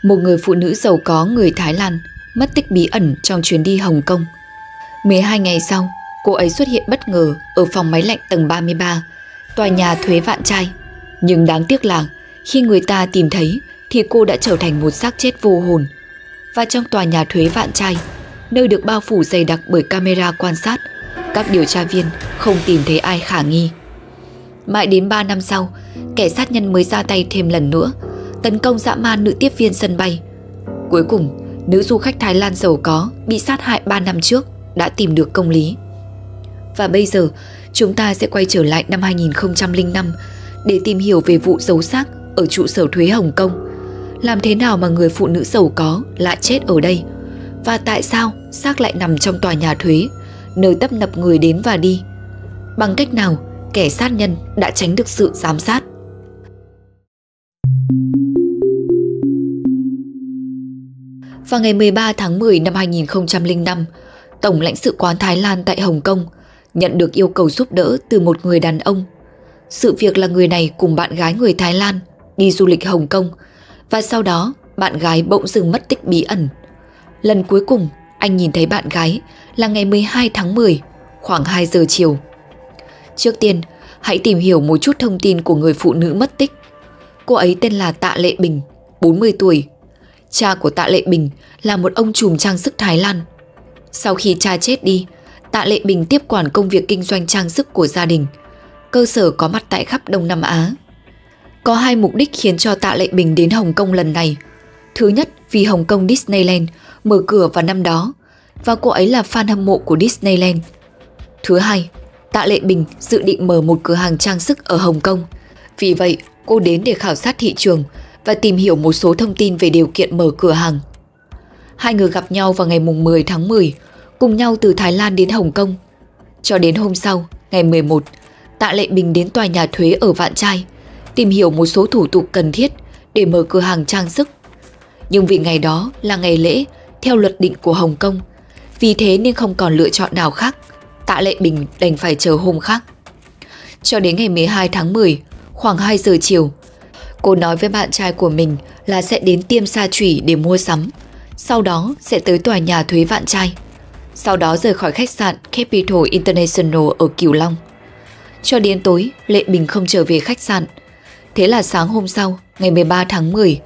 Một người phụ nữ giàu có người Thái Lan mất tích bí ẩn trong chuyến đi Hồng Kông. 12 ngày sau, cô ấy xuất hiện bất ngờ ở phòng máy lạnh tầng 33, tòa nhà thuế Vạn Trai. Nhưng đáng tiếc là khi người ta tìm thấy thì cô đã trở thành một xác chết vô hồn. Và trong tòa nhà thuế Vạn Trai, nơi được bao phủ dày đặc bởi camera quan sát, các điều tra viên không tìm thấy ai khả nghi. Mãi đến 3 năm sau, kẻ sát nhân mới ra tay thêm lần nữa, tấn công dã man nữ tiếp viên sân bay. Cuối cùng, nữ du khách Thái Lan giàu có bị sát hại 3 năm trước đã tìm được công lý. Và bây giờ, chúng ta sẽ quay trở lại năm 2005 để tìm hiểu về vụ giấu xác ở trụ sở thuế Hồng Kông. Làm thế nào mà người phụ nữ giàu có lại chết ở đây? Và tại sao xác lại nằm trong tòa nhà thuế, nơi tấp nập người đến và đi? Bằng cách nào kẻ sát nhân đã tránh được sự giám sát? Vào ngày 13 tháng 10 năm 2005, Tổng lãnh sự quán Thái Lan tại Hồng Kông nhận được yêu cầu giúp đỡ từ một người đàn ông. Sự việc là người này cùng bạn gái người Thái Lan đi du lịch Hồng Kông và sau đó bạn gái bỗng dưng mất tích bí ẩn. Lần cuối cùng anh nhìn thấy bạn gái là ngày 12 tháng 10, khoảng 2 giờ chiều. Trước tiên, hãy tìm hiểu một chút thông tin của người phụ nữ mất tích. Cô ấy tên là Tạ Lệ Bình, 40 tuổi. Cha của Tạ Lệ Bình là một ông trùm trang sức Thái Lan. Sau khi cha chết đi, Tạ Lệ Bình tiếp quản công việc kinh doanh trang sức của gia đình. Cơ sở có mặt tại khắp Đông Nam Á. Có hai mục đích khiến cho Tạ Lệ Bình đến Hồng Kông lần này. Thứ nhất, vì Hồng Kông Disneyland mở cửa vào năm đó và cô ấy là fan hâm mộ của Disneyland. Thứ hai, Tạ Lệ Bình dự định mở một cửa hàng trang sức ở Hồng Kông. Vì vậy, cô đến để khảo sát thị trường và tìm hiểu một số thông tin về điều kiện mở cửa hàng. Hai người gặp nhau vào ngày 10 tháng 10, cùng nhau từ Thái Lan đến Hồng Kông. Cho đến hôm sau, ngày 11, Tạ Lệ Bình đến tòa nhà thuế ở Vạn Trai, tìm hiểu một số thủ tục cần thiết để mở cửa hàng trang sức. Nhưng vì ngày đó là ngày lễ theo luật định của Hồng Kông, vì thế nên không còn lựa chọn nào khác, Tạ Lệ Bình đành phải chờ hôm khác. Cho đến ngày 12 tháng 10, khoảng 2 giờ chiều, cô nói với bạn trai của mình là sẽ đến Tiêm Sa Chủy để mua sắm, sau đó sẽ tới tòa nhà thuế Vạn Trai, sau đó rời khỏi khách sạn Capital International ở Cửu Long. Cho đến tối, Lệ Bình không trở về khách sạn. Thế là sáng hôm sau, ngày 13 tháng 10,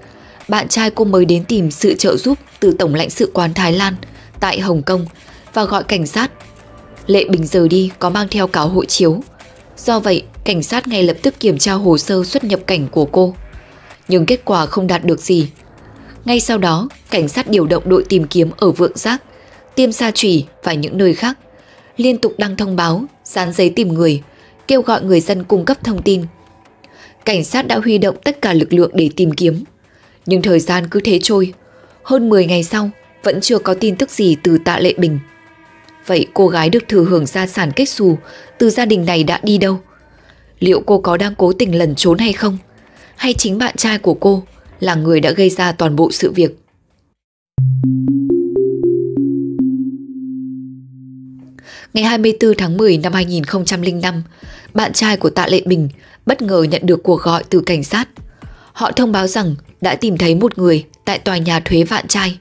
bạn trai cô mới đến tìm sự trợ giúp từ Tổng lãnh sự quán Thái Lan tại Hồng Kông và gọi cảnh sát. Lệ Bình rời đi có mang theo cáo hộ chiếu. Do vậy, cảnh sát ngay lập tức kiểm tra hồ sơ xuất nhập cảnh của cô. Nhưng kết quả không đạt được gì. Ngay sau đó, cảnh sát điều động đội tìm kiếm ở Vượng Giác, Tiêm Sa Chủy và những nơi khác, liên tục đăng thông báo, dán giấy tìm người, kêu gọi người dân cung cấp thông tin. Cảnh sát đã huy động tất cả lực lượng để tìm kiếm. Nhưng thời gian cứ thế trôi. Hơn 10 ngày sau, vẫn chưa có tin tức gì từ Tạ Lệ Bình. Vậy cô gái được thừa hưởng gia sản kết xù từ gia đình này đã đi đâu? Liệu cô có đang cố tình lẩn trốn hay không? Hay chính bạn trai của cô là người đã gây ra toàn bộ sự việc? Ngày 24 tháng 10 năm 2005, bạn trai của Tạ Lệ Bình bất ngờ nhận được cuộc gọi từ cảnh sát. Họ thông báo rằng đã tìm thấy một người tại tòa nhà thuế Vạn Trai.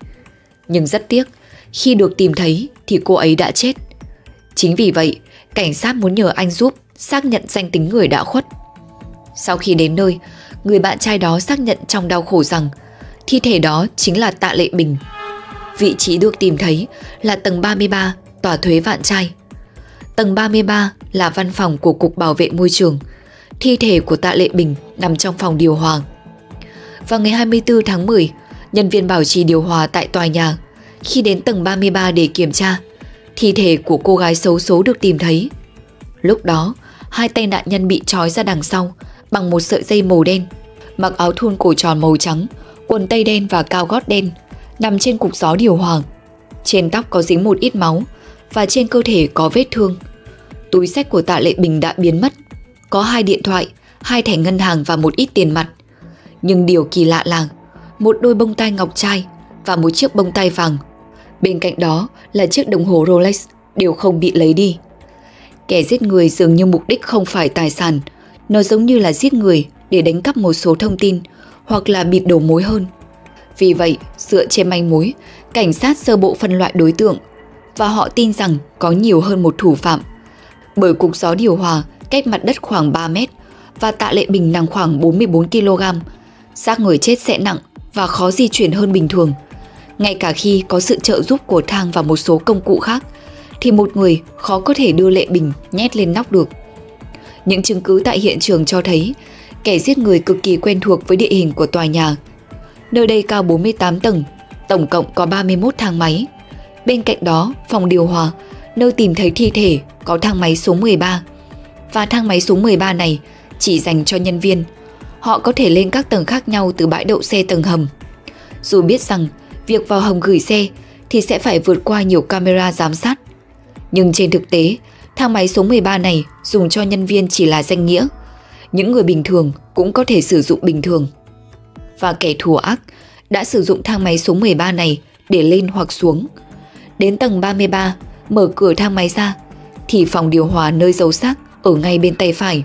Nhưng rất tiếc, khi được tìm thấy thì cô ấy đã chết. Chính vì vậy, cảnh sát muốn nhờ anh giúp xác nhận danh tính người đã khuất. Sau khi đến nơi, người bạn trai đó xác nhận trong đau khổ rằng thi thể đó chính là Tạ Lệ Bình. Vị trí được tìm thấy là tầng 33, tòa thuế Vạn Trai. Tầng 33 là văn phòng của Cục Bảo vệ Môi trường. Thi thể của Tạ Lệ Bình nằm trong phòng điều hòa. Vào ngày 24 tháng 10, nhân viên bảo trì điều hòa tại tòa nhà khi đến tầng 33 để kiểm tra, thi thể của cô gái xấu số được tìm thấy. Lúc đó, hai tay nạn nhân bị trói ra đằng sau bằng một sợi dây màu đen, mặc áo thun cổ tròn màu trắng, quần tây đen và cao gót đen, nằm trên cục gió điều hòa. Trên tóc có dính một ít máu và trên cơ thể có vết thương. Túi xách của Tạ Lệ Bình đã biến mất. Có 2 điện thoại, 2 thẻ ngân hàng và một ít tiền mặt. Nhưng điều kỳ lạ là một đôi bông tai ngọc trai và một chiếc bông tai vàng. Bên cạnh đó là chiếc đồng hồ Rolex đều không bị lấy đi. Kẻ giết người dường như mục đích không phải tài sản. Nó giống như là giết người để đánh cắp một số thông tin hoặc là bịt đầu mối hơn. Vì vậy, dựa trên manh mối, cảnh sát sơ bộ phân loại đối tượng và họ tin rằng có nhiều hơn một thủ phạm. Bởi cục gió điều hòa cách mặt đất khoảng 3 mét và Tạ Lệ Bình nặng khoảng 44 kg, xác người chết sẽ nặng và khó di chuyển hơn bình thường. Ngay cả khi có sự trợ giúp của thang và một số công cụ khác, thì một người khó có thể đưa Lệ Bình nhét lên nóc được. Những chứng cứ tại hiện trường cho thấy kẻ giết người cực kỳ quen thuộc với địa hình của tòa nhà. Nơi đây cao 48 tầng, tổng cộng có 31 thang máy. Bên cạnh đó, phòng điều hòa, nơi tìm thấy thi thể, có thang máy số 13. Và thang máy số 13 này chỉ dành cho nhân viên. Họ có thể lên các tầng khác nhau từ bãi đậu xe tầng hầm. Dù biết rằng việc vào hầm gửi xe thì sẽ phải vượt qua nhiều camera giám sát. Nhưng trên thực tế, thang máy số 13 này dùng cho nhân viên chỉ là danh nghĩa. Những người bình thường cũng có thể sử dụng bình thường. Và kẻ thù ác đã sử dụng thang máy số 13 này để lên hoặc xuống. Đến tầng 33, mở cửa thang máy ra thì phòng điều hòa nơi giấu xác ở ngay bên tay phải.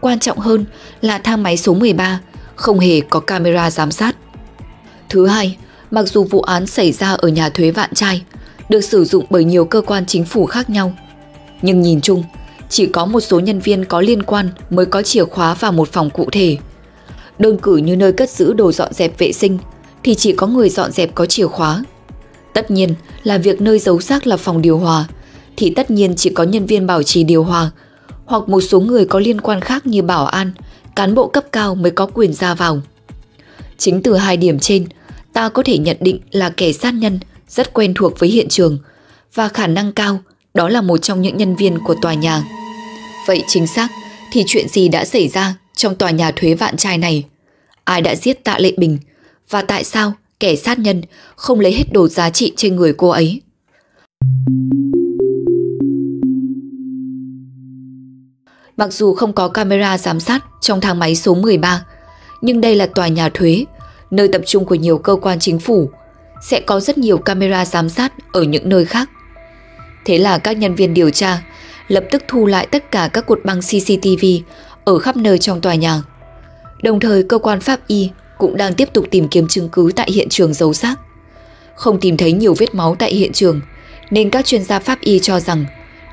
Quan trọng hơn là thang máy số 13 không hề có camera giám sát. Thứ hai, mặc dù vụ án xảy ra ở nhà thuế Vạn Trai, được sử dụng bởi nhiều cơ quan chính phủ khác nhau, nhưng nhìn chung, chỉ có một số nhân viên có liên quan mới có chìa khóa vào một phòng cụ thể. Đơn cử như nơi cất giữ đồ dọn dẹp vệ sinh thì chỉ có người dọn dẹp có chìa khóa. Tất nhiên là việc nơi giấu xác là phòng điều hòa thì tất nhiên chỉ có nhân viên bảo trì điều hòa hoặc một số người có liên quan khác như bảo an, cán bộ cấp cao mới có quyền ra vào. Chính từ hai điểm trên, ta có thể nhận định là kẻ sát nhân rất quen thuộc với hiện trường và khả năng cao đó là một trong những nhân viên của tòa nhà. Vậy chính xác thì chuyện gì đã xảy ra trong tòa nhà thuế Vạn Trai này? Ai đã giết Tạ Lệ Bình? Và tại sao kẻ sát nhân không lấy hết đồ giá trị trên người cô ấy? Mặc dù không có camera giám sát trong thang máy số 13, nhưng đây là tòa nhà thuế, nơi tập trung của nhiều cơ quan chính phủ. Sẽ có rất nhiều camera giám sát ở những nơi khác. Thế là các nhân viên điều tra lập tức thu lại tất cả các cột băng CCTV ở khắp nơi trong tòa nhà. Đồng thời cơ quan pháp y cũng đang tiếp tục tìm kiếm chứng cứ tại hiện trường giấu xác. Không tìm thấy nhiều vết máu tại hiện trường, nên các chuyên gia pháp y cho rằng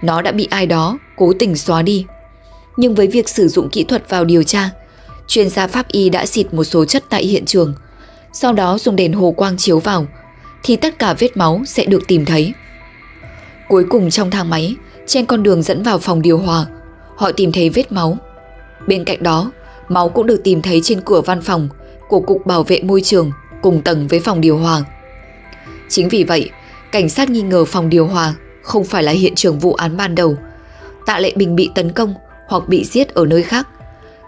nó đã bị ai đó cố tình xóa đi. Nhưng với việc sử dụng kỹ thuật vào điều tra, chuyên gia pháp y đã xịt một số chất tại hiện trường, sau đó dùng đèn hồ quang chiếu vào, thì tất cả vết máu sẽ được tìm thấy. Cuối cùng trong thang máy, trên con đường dẫn vào phòng điều hòa, họ tìm thấy vết máu. Bên cạnh đó, máu cũng được tìm thấy trên cửa văn phòng của Cục Bảo vệ Môi trường cùng tầng với phòng điều hòa. Chính vì vậy, cảnh sát nghi ngờ phòng điều hòa không phải là hiện trường vụ án ban đầu. Tạ Lệ Bình bị tấn công hoặc bị giết ở nơi khác.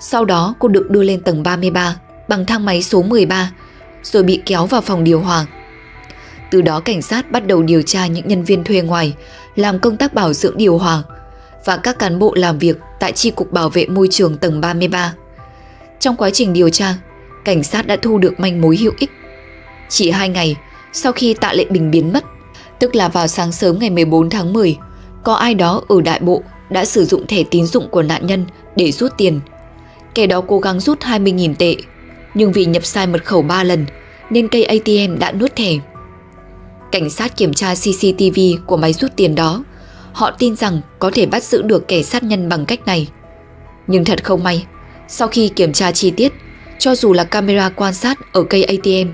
Sau đó cô được đưa lên tầng 33 bằng thang máy số 13 rồi bị kéo vào phòng điều hòa. Từ đó cảnh sát bắt đầu điều tra những nhân viên thuê ngoài làm công tác bảo dưỡng điều hòa và các cán bộ làm việc tại chi cục bảo vệ môi trường tầng 33. Trong quá trình điều tra, cảnh sát đã thu được manh mối hữu ích. Chỉ 2 ngày sau khi Tạ Lệ Bình biến mất, tức là vào sáng sớm ngày 14 tháng 10, có ai đó ở Đại Bộ đã sử dụng thẻ tín dụng của nạn nhân để rút tiền. Kẻ đó cố gắng rút 20.000 tệ, nhưng vì nhập sai mật khẩu 3 lần nên cây ATM đã nuốt thẻ. Cảnh sát kiểm tra CCTV của máy rút tiền đó. Họ tin rằng có thể bắt giữ được kẻ sát nhân bằng cách này. Nhưng thật không may, sau khi kiểm tra chi tiết, cho dù là camera quan sát ở cây ATM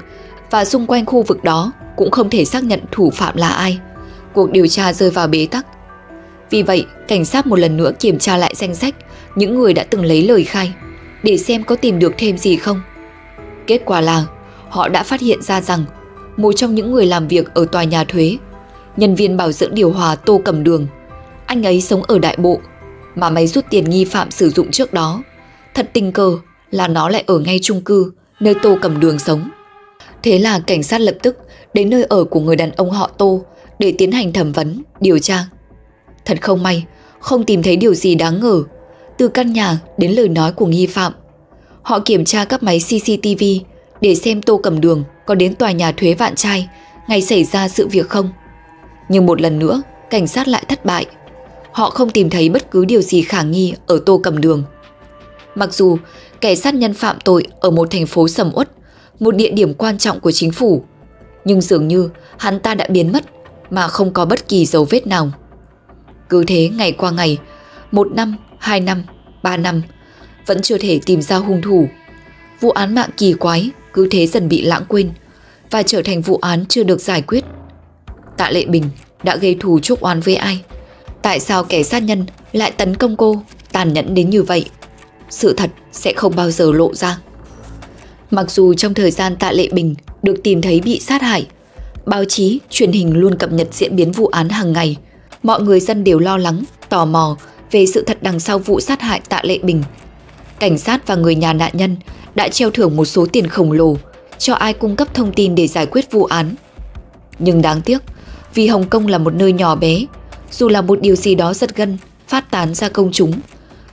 và xung quanh khu vực đó cũng không thể xác nhận thủ phạm là ai. Cuộc điều tra rơi vào bế tắc. Vì vậy, cảnh sát một lần nữa kiểm tra lại danh sách những người đã từng lấy lời khai để xem có tìm được thêm gì không. Kết quả là họ đã phát hiện ra rằng một trong những người làm việc ở tòa nhà thuế, nhân viên bảo dưỡng điều hòa Tô Cẩm Đường, anh ấy sống ở Đại Bộ, mà máy rút tiền nghi phạm sử dụng trước đó, thật tình cờ là nó lại ở ngay chung cư nơi Tô Cẩm Đường sống. Thế là cảnh sát lập tức đến nơi ở của người đàn ông họ Tô để tiến hành thẩm vấn, điều tra. Thật không may, không tìm thấy điều gì đáng ngờ, từ căn nhà đến lời nói của nghi phạm. Họ kiểm tra các máy CCTV để xem Tô Cẩm Đường có đến tòa nhà thuế Vạn Trai ngày xảy ra sự việc không. Nhưng một lần nữa, cảnh sát lại thất bại. Họ không tìm thấy bất cứ điều gì khả nghi ở Tô Cẩm Đường. Mặc dù kẻ sát nhân phạm tội ở một thành phố sầm uất một địa điểm quan trọng của chính phủ. Nhưng dường như hắn ta đã biến mất mà không có bất kỳ dấu vết nào. Cứ thế ngày qua ngày, 1 năm, 2 năm, 3 năm, vẫn chưa thể tìm ra hung thủ. Vụ án mạng kỳ quái cứ thế dần bị lãng quên và trở thành vụ án chưa được giải quyết. Tạ Lệ Bình đã gây thù chuốc oán với ai? Tại sao kẻ sát nhân lại tấn công cô tàn nhẫn đến như vậy? Sự thật sẽ không bao giờ lộ ra. Mặc dù trong thời gian Tạ Lệ Bình được tìm thấy bị sát hại, báo chí, truyền hình luôn cập nhật diễn biến vụ án hàng ngày, mọi người dân đều lo lắng, tò mò về sự thật đằng sau vụ sát hại Tạ Lệ Bình. Cảnh sát và người nhà nạn nhân đã treo thưởng một số tiền khổng lồ cho ai cung cấp thông tin để giải quyết vụ án. Nhưng đáng tiếc, vì Hồng Kông là một nơi nhỏ bé, dù là một điều gì đó giật gân phát tán ra công chúng,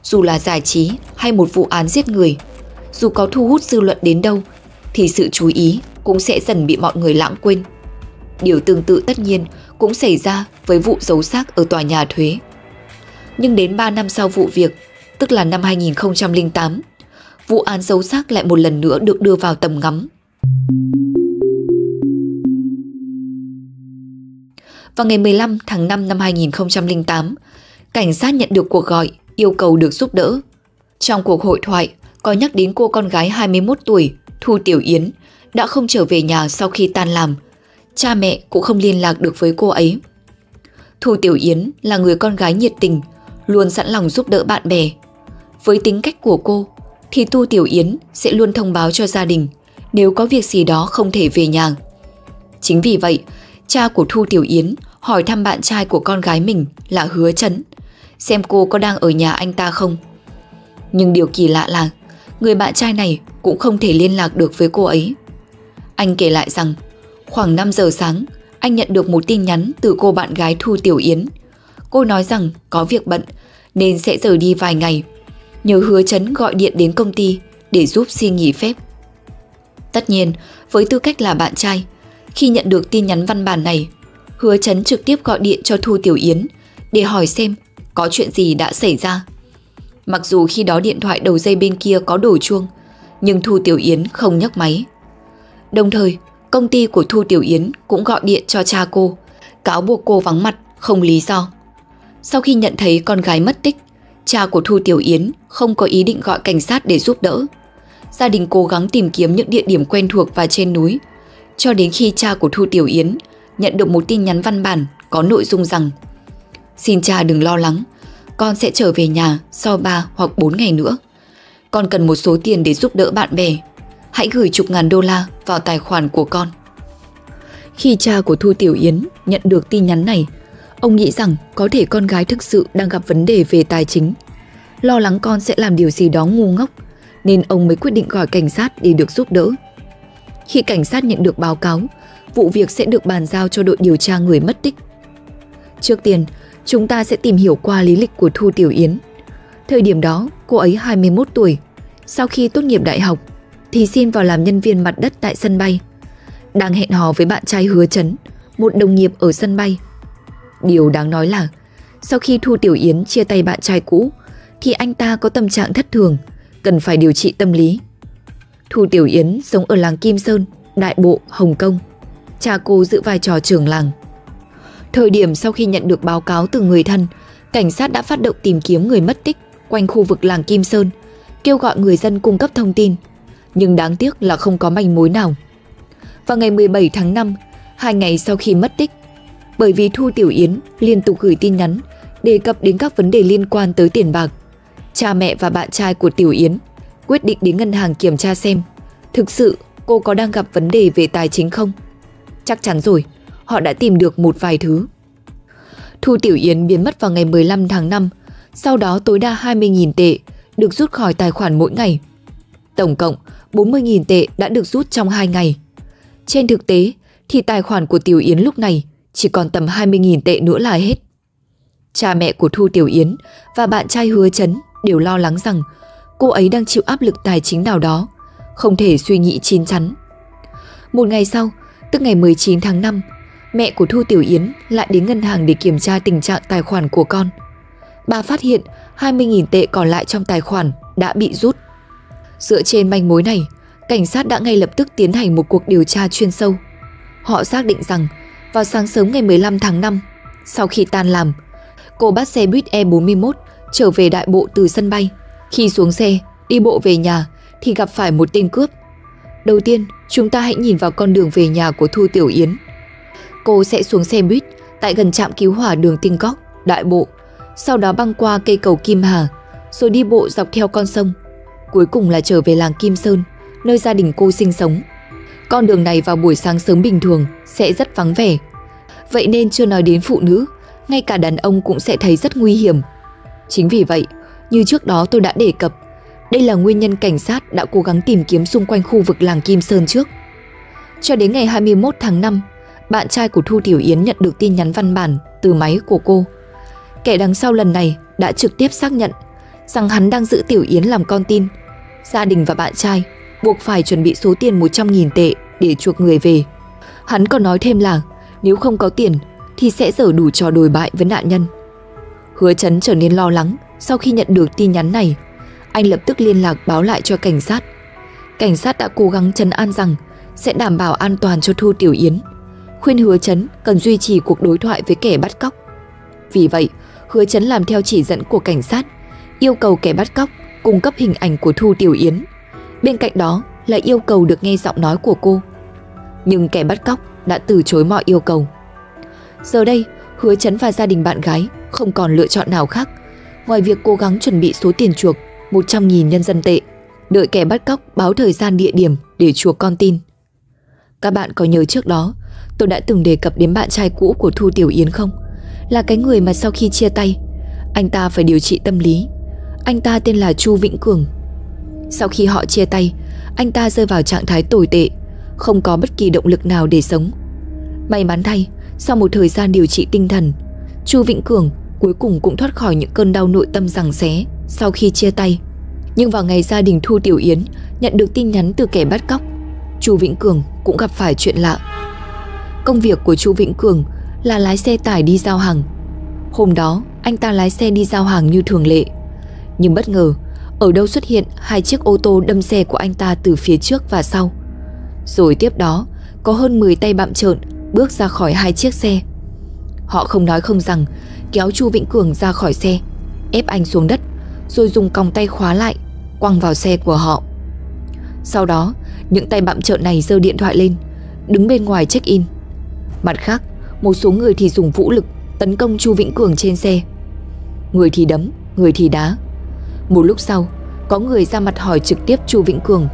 dù là giải trí hay một vụ án giết người, dù có thu hút dư luận đến đâu, thì sự chú ý cũng sẽ dần bị mọi người lãng quên. Điều tương tự tất nhiên cũng xảy ra với vụ giấu xác ở tòa nhà thuế. Nhưng đến 3 năm sau vụ việc, tức là năm 2008, vụ án giấu xác lại một lần nữa được đưa vào tầm ngắm. Vào ngày 15 tháng 5 năm 2008, cảnh sát nhận được cuộc gọi yêu cầu được giúp đỡ. Trong cuộc hội thoại có nhắc đến cô con gái 21 tuổi, Thu Tiểu Yến, đã không trở về nhà sau khi tan làm. Cha mẹ cũng không liên lạc được với cô ấy. Thu Tiểu Yến là người con gái nhiệt tình, luôn sẵn lòng giúp đỡ bạn bè. Với tính cách của cô, thì Thu Tiểu Yến sẽ luôn thông báo cho gia đình nếu có việc gì đó không thể về nhà. Chính vì vậy, cha của Thu Tiểu Yến hỏi thăm bạn trai của con gái mình là Hứa Chấn, xem cô có đang ở nhà anh ta không. Nhưng điều kỳ lạ là người bạn trai này cũng không thể liên lạc được với cô ấy. Anh kể lại rằng khoảng 5 giờ sáng, anh nhận được một tin nhắn từ cô bạn gái Thu Tiểu Yến. Cô nói rằng có việc bận nên sẽ rời đi vài ngày, nhờ Hứa Chấn gọi điện đến công ty để giúp xin nghỉ phép. Tất nhiên, với tư cách là bạn trai, khi nhận được tin nhắn văn bản này, Hứa Chấn trực tiếp gọi điện cho Thu Tiểu Yến để hỏi xem có chuyện gì đã xảy ra. Mặc dù khi đó điện thoại đầu dây bên kia có đổ chuông, nhưng Thu Tiểu Yến không nhấc máy. Đồng thời, công ty của Thu Tiểu Yến cũng gọi điện cho cha cô, cáo buộc cô vắng mặt không lý do. Sau khi nhận thấy con gái mất tích, cha của Thu Tiểu Yến không có ý định gọi cảnh sát để giúp đỡ. Gia đình cố gắng tìm kiếm những địa điểm quen thuộc và trên núi, cho đến khi cha của Thu Tiểu Yến nhận được một tin nhắn văn bản có nội dung rằng: "Xin cha đừng lo lắng, con sẽ trở về nhà sau 3 hoặc 4 ngày nữa. Con cần một số tiền để giúp đỡ bạn bè. Hãy gửi chục ngàn đô la vào tài khoản của con." Khi cha của Thu Tiểu Yến nhận được tin nhắn này, ông nghĩ rằng có thể con gái thực sự đang gặp vấn đề về tài chính. Lo lắng con sẽ làm điều gì đó ngu ngốc, nên ông mới quyết định gọi cảnh sát để được giúp đỡ. Khi cảnh sát nhận được báo cáo, vụ việc sẽ được bàn giao cho đội điều tra người mất tích. Trước tiên, chúng ta sẽ tìm hiểu qua lý lịch của Thu Tiểu Yến. Thời điểm đó, cô ấy 21 tuổi. Sau khi tốt nghiệp đại học, thì xin vào làm nhân viên mặt đất tại sân bay. Đang hẹn hò với bạn trai Hứa Chấn, một đồng nghiệp ở sân bay. Điều đáng nói là, sau khi Thu Tiểu Yến chia tay bạn trai cũ, thì anh ta có tâm trạng thất thường, cần phải điều trị tâm lý. Thu Tiểu Yến sống ở làng Kim Sơn, Đại Bộ, Hồng Kông. Cha cô giữ vai trò trưởng làng. Thời điểm sau khi nhận được báo cáo từ người thân, cảnh sát đã phát động tìm kiếm người mất tích quanh khu vực làng Kim Sơn, kêu gọi người dân cung cấp thông tin. Nhưng đáng tiếc là không có manh mối nào. Vào ngày 17 tháng 5, 2 ngày sau khi mất tích, bởi vì Thu Tiểu Yến liên tục gửi tin nhắn đề cập đến các vấn đề liên quan tới tiền bạc, cha mẹ và bạn trai của Tiểu Yến quyết định đến ngân hàng kiểm tra xem thực sự cô có đang gặp vấn đề về tài chính không. Chắc chắn rồi, họ đã tìm được một vài thứ. Thu Tiểu Yến biến mất vào ngày 15 tháng 5, sau đó tối đa 20.000 tệ được rút khỏi tài khoản mỗi ngày. Tổng cộng 40.000 tệ đã được rút trong 2 ngày. Trên thực tế thì tài khoản của Tiểu Yến lúc này chỉ còn tầm 20.000 tệ nữa là hết. Cha mẹ của Thu Tiểu Yến và bạn trai Hứa Chấn đều lo lắng rằng cô ấy đang chịu áp lực tài chính nào đó, không thể suy nghĩ chín chắn. Một ngày sau, tức ngày 19 tháng 5, mẹ của Thu Tiểu Yến lại đến ngân hàng để kiểm tra tình trạng tài khoản của con. Bà phát hiện 20.000 tệ còn lại trong tài khoản đã bị rút. Dựa trên manh mối này, cảnh sát đã ngay lập tức tiến hành một cuộc điều tra chuyên sâu. Họ xác định rằng vào sáng sớm ngày 15 tháng 5, sau khi tan làm, cô bắt xe buýt E41 trở về Đại Bộ từ sân bay. Khi xuống xe, đi bộ về nhà thì gặp phải một tên cướp. Đầu tiên, chúng ta hãy nhìn vào con đường về nhà của Thu Tiểu Yến. Cô sẽ xuống xe buýt tại gần trạm cứu hỏa đường Tinh Cóc, Đại Bộ, sau đó băng qua cây cầu Kim Hà, rồi đi bộ dọc theo con sông. Cuối cùng là trở về làng Kim Sơn, nơi gia đình cô sinh sống. Con đường này vào buổi sáng sớm bình thường sẽ rất vắng vẻ. Vậy nên chưa nói đến phụ nữ, ngay cả đàn ông cũng sẽ thấy rất nguy hiểm. Chính vì vậy, như trước đó tôi đã đề cập, đây là nguyên nhân cảnh sát đã cố gắng tìm kiếm xung quanh khu vực làng Kim Sơn trước. Cho đến ngày 21 tháng 5, bạn trai của Thu Tiểu Yến nhận được tin nhắn văn bản từ máy của cô. Kẻ đằng sau lần này đã trực tiếp xác nhận rằng hắn đang giữ Tiểu Yến làm con tin. Gia đình và bạn trai buộc phải chuẩn bị số tiền 100.000 tệ để chuộc người về. Hắn còn nói thêm là nếu không có tiền thì sẽ giở đủ trò đồi bại với nạn nhân. Hứa Chấn trở nên lo lắng sau khi nhận được tin nhắn này. Anh lập tức liên lạc báo lại cho cảnh sát. Cảnh sát đã cố gắng trấn an rằng sẽ đảm bảo an toàn cho Thu Tiểu Yến, khuyên Hứa Chấn cần duy trì cuộc đối thoại với kẻ bắt cóc. Vì vậy, Hứa Chấn làm theo chỉ dẫn của cảnh sát, yêu cầu kẻ bắt cóc cung cấp hình ảnh của Thu Tiểu Yến. Bên cạnh đó là yêu cầu được nghe giọng nói của cô. Nhưng kẻ bắt cóc đã từ chối mọi yêu cầu. Giờ đây, Hứa Chấn và gia đình bạn gái không còn lựa chọn nào khác ngoài việc cố gắng chuẩn bị số tiền chuộc 100.000 nhân dân tệ, đợi kẻ bắt cóc báo thời gian địa điểm để chuộc con tin. Các bạn có nhớ trước đó tôi đã từng đề cập đến bạn trai cũ của Thu Tiểu Yến không? Là cái người mà sau khi chia tay, anh ta phải điều trị tâm lý. Anh ta tên là Chu Vĩnh Cường. Sau khi họ chia tay, anh ta rơi vào trạng thái tồi tệ, không có bất kỳ động lực nào để sống. May mắn thay, sau một thời gian điều trị tinh thần, Chu Vĩnh Cường cuối cùng cũng thoát khỏi những cơn đau nội tâm giằng xé sau khi chia tay. Nhưng vào ngày gia đình Thu Tiểu Yến nhận được tin nhắn từ kẻ bắt cóc, Chu Vĩnh Cường cũng gặp phải chuyện lạ. Công việc của Chu Vĩnh Cường là lái xe tải đi giao hàng. Hôm đó, anh ta lái xe đi giao hàng như thường lệ. Nhưng bất ngờ, ở đâu xuất hiện hai chiếc ô tô đâm xe của anh ta từ phía trước và sau. Rồi tiếp đó, có hơn 10 tay bặm trợn bước ra khỏi hai chiếc xe. Họ không nói không rằng kéo Chu Vĩnh Cường ra khỏi xe, ép anh xuống đất, rồi dùng còng tay khóa lại, quăng vào xe của họ. Sau đó, những tay bặm trợn này giơ điện thoại lên, đứng bên ngoài check-in. Mặt khác, một số người thì dùng vũ lực tấn công Chu Vĩnh Cường trên xe. Người thì đấm, người thì đá. Một lúc sau, có người ra mặt hỏi trực tiếp Chu Vĩnh Cường.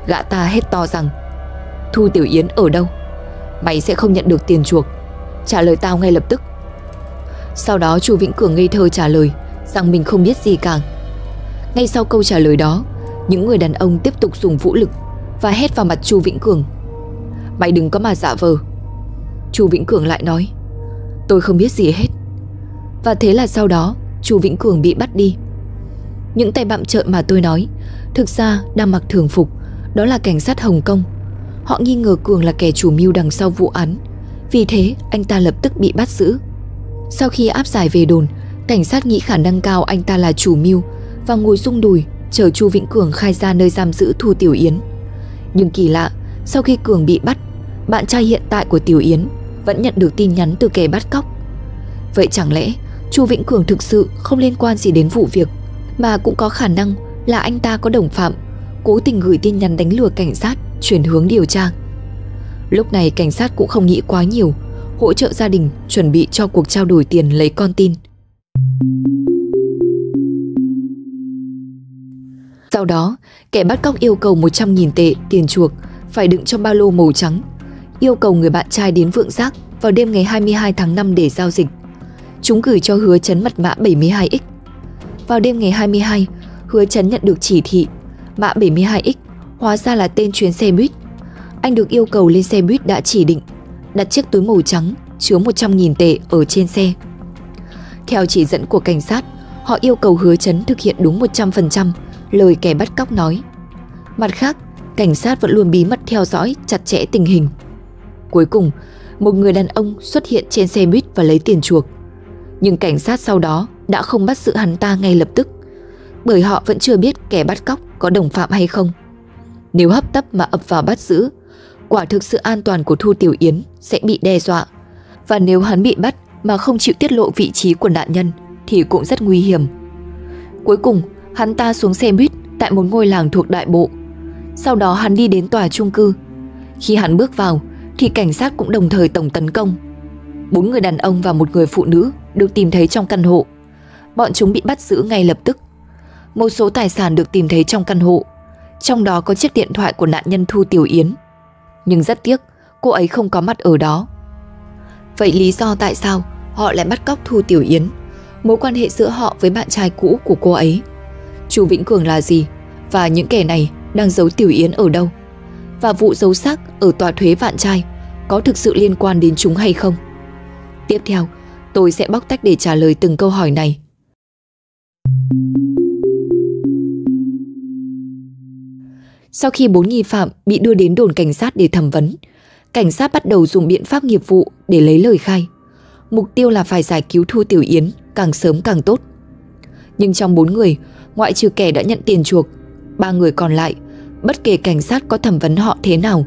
Gã ta hét to rằng: Thu Tiểu Yến ở đâu? Mày sẽ không nhận được tiền chuộc, trả lời tao ngay lập tức. Sau đó Chu Vĩnh Cường ngây thơ trả lời rằng mình không biết gì cả. Ngay sau câu trả lời đó, những người đàn ông tiếp tục dùng vũ lực và hét vào mặt Chu Vĩnh Cường: Mày đừng có mà giả vờ. Chu Vĩnh Cường lại nói: Tôi không biết gì hết. Và thế là sau đó Chu Vĩnh Cường bị bắt đi. Những tay bặm trợn mà tôi nói thực ra đang mặc thường phục, đó là cảnh sát Hồng Kông. Họ nghi ngờ Cường là kẻ chủ mưu đằng sau vụ án, vì thế anh ta lập tức bị bắt giữ. Sau khi áp giải về đồn, cảnh sát nghĩ khả năng cao anh ta là chủ mưu và ngồi rung đùi chờ Chu Vĩnh Cường khai ra nơi giam giữ Thu Tiểu Yến. Nhưng kỳ lạ, sau khi Cường bị bắt, bạn trai hiện tại của Tiểu Yến vẫn nhận được tin nhắn từ kẻ bắt cóc. Vậy chẳng lẽ Chu Vĩnh Cường thực sự không liên quan gì đến vụ việc, mà cũng có khả năng là anh ta có đồng phạm cố tình gửi tin nhắn đánh lừa cảnh sát chuyển hướng điều tra. Lúc này cảnh sát cũng không nghĩ quá nhiều, hỗ trợ gia đình chuẩn bị cho cuộc trao đổi tiền lấy con tin. Sau đó, kẻ bắt cóc yêu cầu 100.000 tệ tiền chuộc phải đựng trong ba lô màu trắng, yêu cầu người bạn trai đến Vượng Giác vào đêm ngày 22 tháng 5 để giao dịch. Chúng gửi cho Hứa Chấn mật mã 72X. Vào đêm ngày 22, Hứa Chấn nhận được chỉ thị, mã 72X hóa ra là tên chuyến xe buýt. Anh được yêu cầu lên xe buýt đã chỉ định, đặt chiếc túi màu trắng chứa 100.000 tệ ở trên xe. Theo chỉ dẫn của cảnh sát, họ yêu cầu Hứa Chấn thực hiện đúng 100% lời kẻ bắt cóc nói. Mặt khác, cảnh sát vẫn luôn bí mật theo dõi chặt chẽ tình hình. Cuối cùng, một người đàn ông xuất hiện trên xe buýt và lấy tiền chuộc. Nhưng cảnh sát sau đó đã không bắt giữ hắn ta ngay lập tức, bởi họ vẫn chưa biết kẻ bắt cóc có đồng phạm hay không. Nếu hấp tấp mà ập vào bắt giữ, quả thực sự an toàn của Thu Tiểu Yến sẽ bị đe dọa. Và nếu hắn bị bắt mà không chịu tiết lộ vị trí của nạn nhân thì cũng rất nguy hiểm. Cuối cùng, hắn ta xuống xe buýt tại một ngôi làng thuộc Đại Bộ. Sau đó hắn đi đến tòa chung cư. Khi hắn bước vào thì cảnh sát cũng đồng thời tổng tấn công. 4 người đàn ông và một người phụ nữ được tìm thấy trong căn hộ. Bọn chúng bị bắt giữ ngay lập tức. Một số tài sản được tìm thấy trong căn hộ, trong đó có chiếc điện thoại của nạn nhân Thu Tiểu Yến. Nhưng rất tiếc, cô ấy không có mặt ở đó. Vậy lý do tại sao họ lại bắt cóc Thu Tiểu Yến? Mối quan hệ giữa họ với bạn trai cũ của cô ấy, Chu Vĩnh Cường là gì? Và những kẻ này đang giấu Tiểu Yến ở đâu? Và vụ giấu xác ở tòa thuế Vạn Trai có thực sự liên quan đến chúng hay không? Tiếp theo, tôi sẽ bóc tách để trả lời từng câu hỏi này. Sau khi 4 nghi phạm bị đưa đến đồn cảnh sát để thẩm vấn, cảnh sát bắt đầu dùng biện pháp nghiệp vụ để lấy lời khai. Mục tiêu là phải giải cứu Thu Tiểu Yến càng sớm càng tốt. Nhưng trong 4 người, ngoại trừ kẻ đã nhận tiền chuộc, 3 người còn lại, bất kể cảnh sát có thẩm vấn họ thế nào,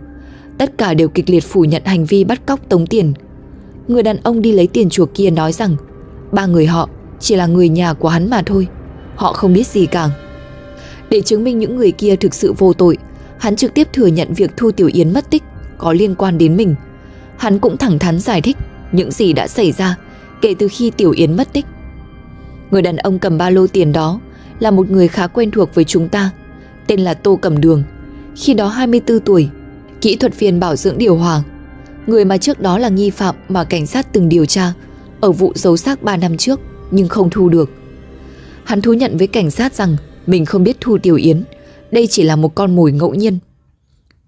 tất cả đều kịch liệt phủ nhận hành vi bắt cóc tống tiền. Người đàn ông đi lấy tiền chuộc kia nói rằng 3 người họ chỉ là người nhà của hắn mà thôi, họ không biết gì cả. Để chứng minh những người kia thực sự vô tội, hắn trực tiếp thừa nhận việc Thu Tiểu Yến mất tích có liên quan đến mình. Hắn cũng thẳng thắn giải thích những gì đã xảy ra kể từ khi Tiểu Yến mất tích. Người đàn ông cầm ba lô tiền đó là một người khá quen thuộc với chúng ta, tên là Tô Cẩm Đường, khi đó 24 tuổi, kỹ thuật viên bảo dưỡng điều hòa, người mà trước đó là nghi phạm mà cảnh sát từng điều tra ở vụ giấu xác 3 năm trước nhưng không thu được. Hắn thú nhận với cảnh sát rằng mình không biết Thu Tiểu Yến, đây chỉ là một con mồi ngẫu nhiên.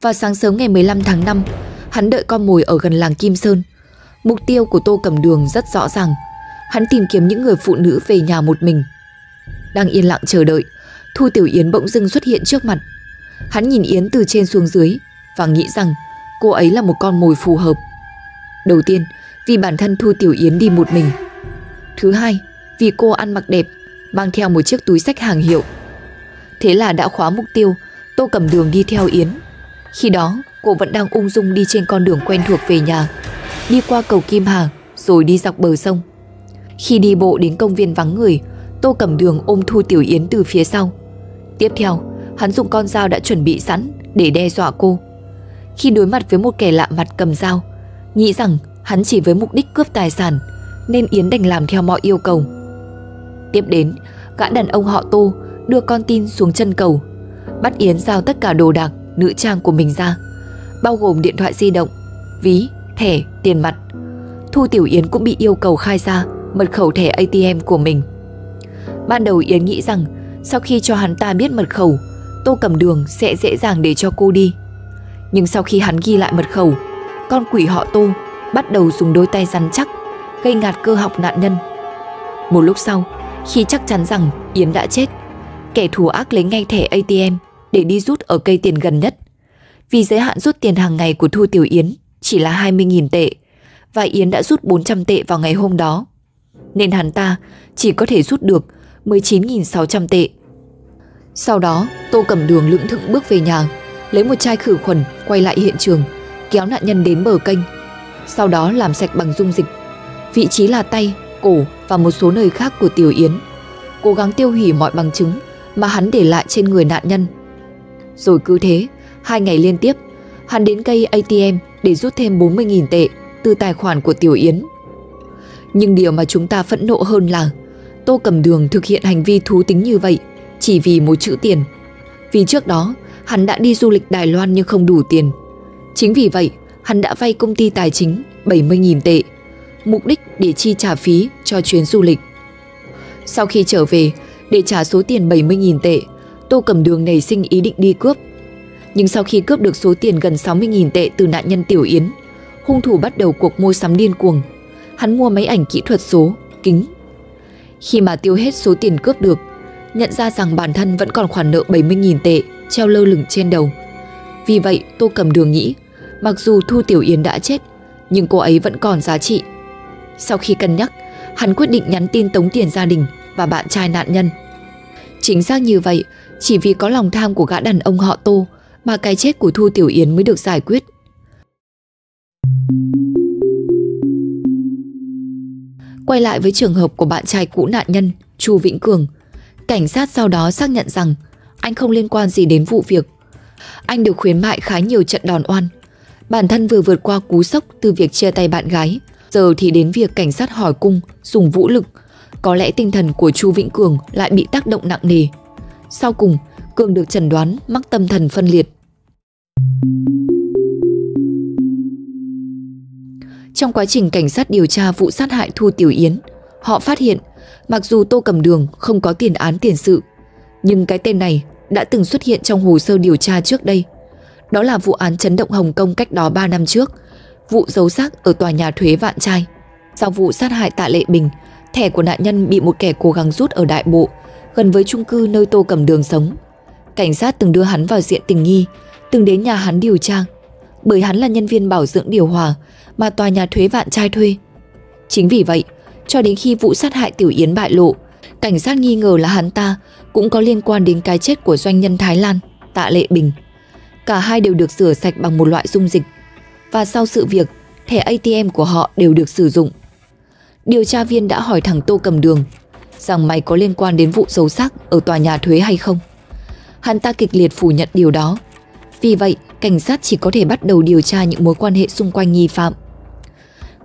Vào sáng sớm ngày 15 tháng 5, hắn đợi con mồi ở gần làng Kim Sơn. Mục tiêu của Tô Cẩm Đường rất rõ ràng, hắn tìm kiếm những người phụ nữ về nhà một mình. Đang yên lặng chờ đợi, Thu Tiểu Yến bỗng dưng xuất hiện trước mặt. Hắn nhìn Yến từ trên xuống dưới và nghĩ rằng cô ấy là một con mồi phù hợp. Đầu tiên, vì bản thân Thu Tiểu Yến đi một mình. Thứ hai, vì cô ăn mặc đẹp, mang theo một chiếc túi xách hàng hiệu. Thế là đã khóa mục tiêu, Tô Cẩm Đường đi theo Yến. Khi đó, cô vẫn đang ung dung đi trên con đường quen thuộc về nhà, đi qua cầu Kim Hà rồi đi dọc bờ sông. Khi đi bộ đến công viên vắng người, Tô Cẩm Đường ôm Thu Tiểu Yến từ phía sau. Tiếp theo, hắn dùng con dao đã chuẩn bị sẵn để đe dọa cô. Khi đối mặt với một kẻ lạ mặt cầm dao, nghĩ rằng hắn chỉ với mục đích cướp tài sản, nên Yến đành làm theo mọi yêu cầu. Tiếp đến, gã đàn ông họ Tô đưa con tin xuống chân cầu, bắt Yến giao tất cả đồ đạc, nữ trang của mình ra, bao gồm điện thoại di động, ví, thẻ, tiền mặt. Thu Tiểu Yến cũng bị yêu cầu khai ra mật khẩu thẻ ATM của mình. Ban đầu Yến nghĩ rằng sau khi cho hắn ta biết mật khẩu, Tô Cẩm Đường sẽ dễ dàng để cho cô đi. Nhưng sau khi hắn ghi lại mật khẩu, con quỷ họ Tô bắt đầu dùng đôi tay rắn chắc gây ngạt cơ học nạn nhân. Một lúc sau, khi chắc chắn rằng Yến đã chết, kẻ thù ác lấy ngay thẻ ATM để đi rút ở cây tiền gần nhất. Vì giới hạn rút tiền hàng ngày của Thu Tiểu Yến chỉ là 20.000 tệ và Yến đã rút 400 tệ vào ngày hôm đó, nên hắn ta chỉ có thể rút được 19.600 tệ. Sau đó, Tô Cẩm Đường lững thững bước về nhà, lấy một chai khử khuẩn, quay lại hiện trường, kéo nạn nhân đến bờ kênh. Sau đó làm sạch bằng dung dịch vị trí là tay, cổ và một số nơi khác của Tiểu Yến, cố gắng tiêu hủy mọi bằng chứng mà hắn để lại trên người nạn nhân. Rồi cứ thế, 2 ngày liên tiếp, hắn đến cây ATM để rút thêm 40.000 tệ từ tài khoản của Tiểu Yến. Nhưng điều mà chúng ta phẫn nộ hơn là Tô Cẩm Đường thực hiện hành vi thú tính như vậy chỉ vì một chữ tiền. Vì trước đó, hắn đã đi du lịch Đài Loan nhưng không đủ tiền. Chính vì vậy, hắn đã vay công ty tài chính 70.000 tệ, mục đích để chi trả phí cho chuyến du lịch. Sau khi trở về, để trả số tiền 70.000 tệ, Tô Cẩm Đường nảy sinh ý định đi cướp. Nhưng sau khi cướp được số tiền gần 60.000 tệ từ nạn nhân Tiểu Yến, hung thủ bắt đầu cuộc mua sắm điên cuồng. Hắn mua máy ảnh kỹ thuật số, kính. Khi mà tiêu hết số tiền cướp được, nhận ra rằng bản thân vẫn còn khoản nợ 70.000 tệ treo lơ lửng trên đầu. Vì vậy, Tô Cẩm Đường nghĩ, mặc dù Thu Tiểu Yến đã chết, nhưng cô ấy vẫn còn giá trị. Sau khi cân nhắc, hắn quyết định nhắn tin tống tiền gia đình và bạn trai nạn nhân. Chính xác như vậy, chỉ vì có lòng tham của gã đàn ông họ Tô mà cái chết của Thu Tiểu Yến mới được giải quyết. Quay lại với trường hợp của bạn trai cũ nạn nhân Chu Vĩnh Cường, cảnh sát sau đó xác nhận rằng anh không liên quan gì đến vụ việc. Anh được khuyến mại khá nhiều trận đòn oan. Bản thân vừa vượt qua cú sốc từ việc chia tay bạn gái, giờ thì đến việc cảnh sát hỏi cung dùng vũ lực. Có lẽ tinh thần của Chu Vĩnh Cường lại bị tác động nặng nề. Sau cùng, Cường được chẩn đoán mắc tâm thần phân liệt. Trong quá trình cảnh sát điều tra vụ sát hại Thu Tiểu Yến, họ phát hiện mặc dù Tô Cẩm Đường không có tiền án tiền sự, nhưng cái tên này đã từng xuất hiện trong hồ sơ điều tra trước đây. Đó là vụ án chấn động Hồng Kông cách đó 3 năm trước, vụ giấu xác ở tòa nhà thuế Vạn Trai. Sau vụ sát hại Tạ Lệ Bình, thẻ của nạn nhân bị một kẻ cố gắng rút ở Đại Bộ, gần với chung cư nơi Tô Cẩm Đường sống. Cảnh sát từng đưa hắn vào diện tình nghi, từng đến nhà hắn điều tra, bởi hắn là nhân viên bảo dưỡng điều hòa mà tòa nhà thuế Vạn Trai thuê. Chính vì vậy, cho đến khi vụ sát hại Tiểu Yến bại lộ, cảnh sát nghi ngờ là hắn ta cũng có liên quan đến cái chết của doanh nhân Thái Lan Tạ Lệ Bình. Cả hai đều được rửa sạch bằng một loại dung dịch, và sau sự việc, thẻ ATM của họ đều được sử dụng. Điều tra viên đã hỏi thẳng Tô Cẩm Đường rằng mày có liên quan đến vụ giấu xác ở tòa nhà thuế hay không. Hắn ta kịch liệt phủ nhận điều đó. Vì vậy, cảnh sát chỉ có thể bắt đầu điều tra những mối quan hệ xung quanh nghi phạm.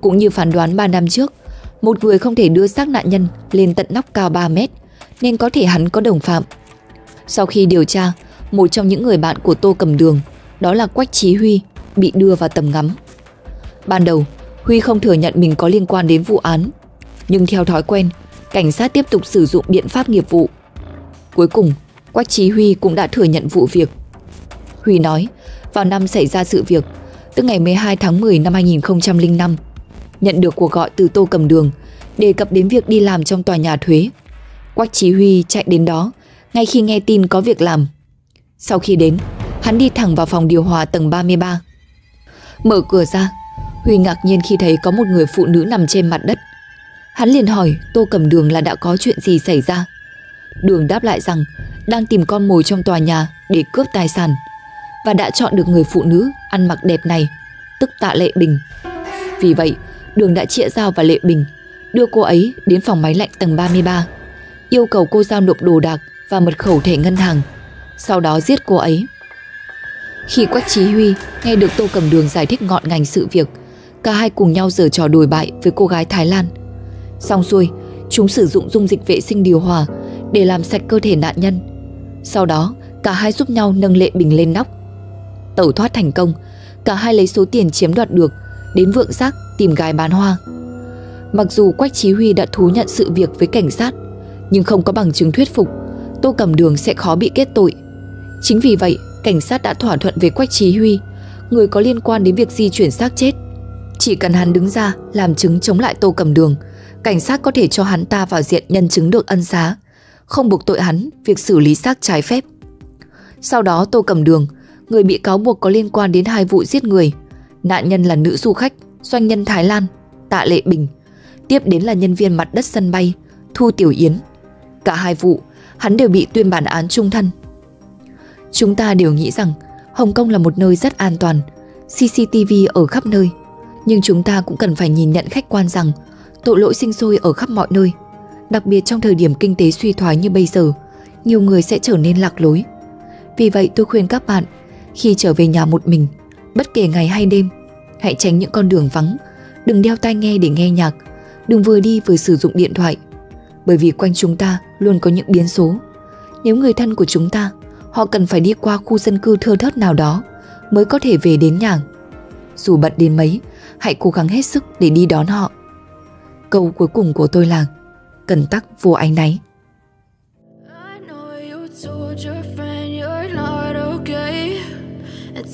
Cũng như phán đoán 3 năm trước, một người không thể đưa xác nạn nhân lên tận nóc cao 3 mét, nên có thể hắn có đồng phạm. Sau khi điều tra, một trong những người bạn của Tô Cẩm Đường, đó là Quách Chí Huy, bị đưa vào tầm ngắm. Ban đầu, Huy không thừa nhận mình có liên quan đến vụ án, nhưng theo thói quen, cảnh sát tiếp tục sử dụng biện pháp nghiệp vụ. Cuối cùng, Quách Chí Huy cũng đã thừa nhận vụ việc. Huy nói, vào năm xảy ra sự việc, tức ngày 12 tháng 10 năm 2005, nhận được cuộc gọi từ Tô Cẩm Đường đề cập đến việc đi làm trong tòa nhà thuế. Quách Chí Huy chạy đến đó ngay khi nghe tin có việc làm. Sau khi đến, hắn đi thẳng vào phòng điều hòa tầng 33. Mở cửa ra, Huy ngạc nhiên khi thấy có một người phụ nữ nằm trên mặt đất. Hắn liền hỏi Tô Cẩm Đường là đã có chuyện gì xảy ra. Đường đáp lại rằng đang tìm con mồi trong tòa nhà để cướp tài sản, và đã chọn được người phụ nữ ăn mặc đẹp này, tức Tạ Lệ Bình. Vì vậy, Đường đã chĩa dao vào Lệ Bình, đưa cô ấy đến phòng máy lạnh tầng 33, yêu cầu cô giao nộp đồ đạc và mật khẩu thẻ ngân hàng, sau đó giết cô ấy. Khi Quách Chí Huy nghe được Tô Cẩm Đường giải thích ngọn ngành sự việc, cả hai cùng nhau giở trò đồi bại với cô gái Thái Lan. Xong xuôi, chúng sử dụng dung dịch vệ sinh điều hòa để làm sạch cơ thể nạn nhân. Sau đó, cả hai giúp nhau nâng Lệ Bình lên nóc. Tẩu thoát thành công, cả hai lấy số tiền chiếm đoạt được đến Vượng Giác tìm gái bán hoa. Mặc dù Quách Chí Huy đã thú nhận sự việc với cảnh sát, nhưng không có bằng chứng thuyết phục, Tô Cẩm Đường sẽ khó bị kết tội. Chính vì vậy, cảnh sát đã thỏa thuận với Quách Chí Huy, người có liên quan đến việc di chuyển xác chết. Chỉ cần hắn đứng ra làm chứng chống lại Tô Cẩm Đường, cảnh sát có thể cho hắn ta vào diện nhân chứng được ân xá, không buộc tội hắn việc xử lý xác trái phép. Sau đó Tô Cẩm Đường, người bị cáo buộc có liên quan đến 2 vụ giết người, nạn nhân là nữ du khách, doanh nhân Thái Lan Tạ Lệ Bình, tiếp đến là nhân viên mặt đất sân bay Thu Tiểu Yến. Cả 2 vụ, hắn đều bị tuyên bản án chung thân. Chúng ta đều nghĩ rằng Hồng Kông là một nơi rất an toàn, CCTV ở khắp nơi. Nhưng chúng ta cũng cần phải nhìn nhận khách quan rằng tội lỗi sinh sôi ở khắp mọi nơi. Đặc biệt trong thời điểm kinh tế suy thoái như bây giờ, nhiều người sẽ trở nên lạc lối. Vì vậy tôi khuyên các bạn, khi trở về nhà một mình, bất kể ngày hay đêm, hãy tránh những con đường vắng, đừng đeo tai nghe để nghe nhạc, đừng vừa đi vừa sử dụng điện thoại. Bởi vì quanh chúng ta luôn có những biến số. Nếu người thân của chúng ta, họ cần phải đi qua khu dân cư thưa thớt nào đó mới có thể về đến nhà. Dù bận đến mấy, hãy cố gắng hết sức để đi đón họ. Câu cuối cùng của tôi là cần tắc vô áy náy.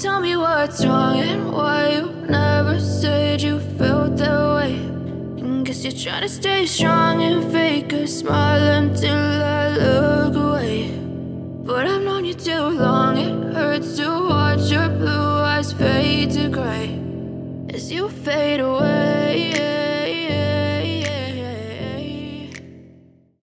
Tell me what's wrong and why you never said you felt that way. Guess you're trying to stay strong and fake a smile until I look away. But I've known you too long, it hurts to watch your blue eyes fade to gray as you fade away.